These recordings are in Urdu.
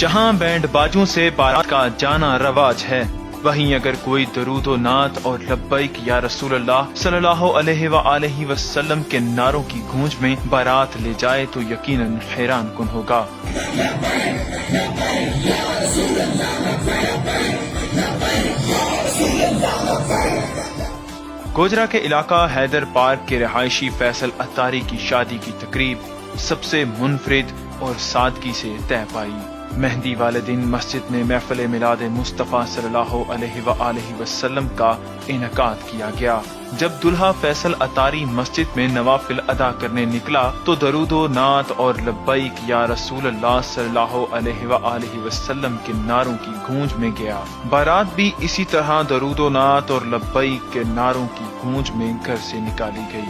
جہاں بینڈ باجوں سے بارات کا جانا رواج ہے، وہیں اگر کوئی درود و نعت اور لبیک یا رسول اللہ صلی اللہ علیہ وآلہ وسلم کے نعروں کی گونج میں بارات لے جائے تو یقیناً حیران کن ہوگا۔ گوجرا کے علاقہ حیدر پارک کے رہائشی فیصل اتاری کی شادی کی تقریب سب سے منفرد اور سادگی سے طے پائی۔ مہندی والے دن مسجد میں محفل میلاد مصطفیٰ صلی اللہ علیہ وآلہ وسلم کا انعقاد کیا گیا۔ جب دلہا فیصل اتاری مسجد میں نوافل ادا کرنے نکلا تو درود و نعت اور لبیک یا رسول اللہ صلی اللہ علیہ وآلہ وسلم کے نعروں کی گونج میں گیا۔ بارات بھی اسی طرح درود و نعت اور لبیک کے نعروں کی گونج میں گھر سے نکالی گئی۔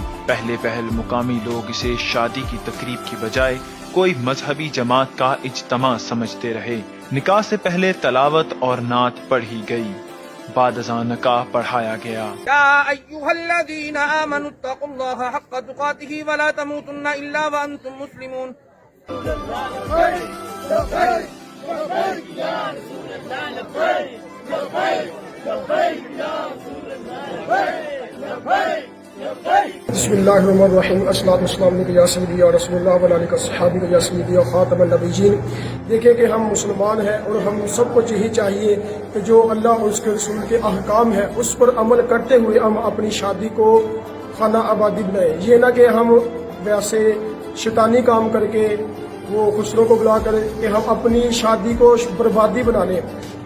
پہل مقامی لوگ اسے شادی کی تقریب کی بجائے کوئی مذہبی جماعت کا اجتماع سمجھتے رہے۔ نکاح سے پہلے تلاوت اور نعت پڑھی گئی، بعد ازاں نکاح پڑھایا گیا۔ یا ایھا الذین آمنوا اتقوا اللہ حق تقاتہ ولا تموتن الا وانتم مسلمون۔ بسم اللہ الرحمن الرحیم، الصلاۃ والسلام علیک یا سیدی یا رسول اللہ وعلی آلہ وصحبہ یا سیدی یا خاتم النبیین۔ دیکھیں کہ ہم مسلمان ہیں اور ہم سب کو یہی چاہیے کہ جو اللہ اور اس کے رسول کے احکام ہیں اس پر عمل کرتے ہوئے ہم اپنی شادی کو خانہ آبادی بنائیں۔ یہ نہ کہ ہم ویسے شیطانی کام کر کے وہ خسروں کو بلا کر کہ ہم اپنی شادی کو بربادی بنا لیں،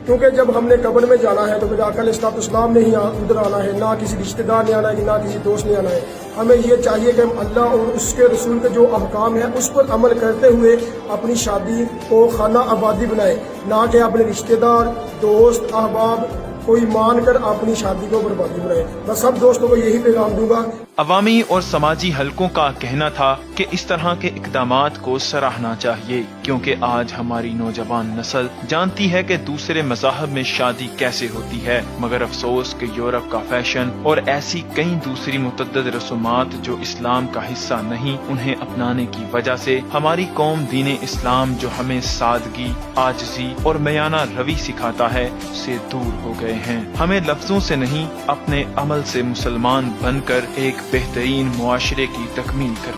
کیونکہ جب ہم نے قبر میں جانا ہے تو پھر آقا علیہ الصلوۃ والسلام نے ہی ادھر آنا ہے، نہ کسی رشتہ دار نے آنا ہے، نہ کسی دوست نے آنا ہے۔ ہمیں یہ چاہیے کہ ہم اللہ اور اس کے رسول کے جو احکام ہیں اس پر عمل کرتے ہوئے اپنی شادی کو خانہ آبادی بنائیں، نہ کہ اپنے رشتہ دار، دوست، احباب کوئی مان کر اپنی شادی کو بربادی بنائیں۔ میں سب دوستوں کو یہی پیغام دوں گا۔ عوامی اور سماجی حلقوں کا کہنا تھا کہ اس طرح کے اقدامات کو سراہنا چاہیے، کیونکہ آج ہماری نوجوان نسل جانتی ہے کہ دوسرے مذاہب میں شادی کیسے ہوتی ہے، مگر افسوس کہ یورپ کا فیشن اور ایسی کئی دوسری متعدد رسومات جو اسلام کا حصہ نہیں انہیں اپنانے کی وجہ سے ہماری قوم دین اسلام جو ہمیں سادگی، عاجزی اور میانہ روی سکھاتا ہے سے دور ہو گئے ہیں۔ ہمیں لفظوں سے نہیں اپنے عمل سے مسلمان بن کر ایک بہترین معاشرے کی تکمیل کر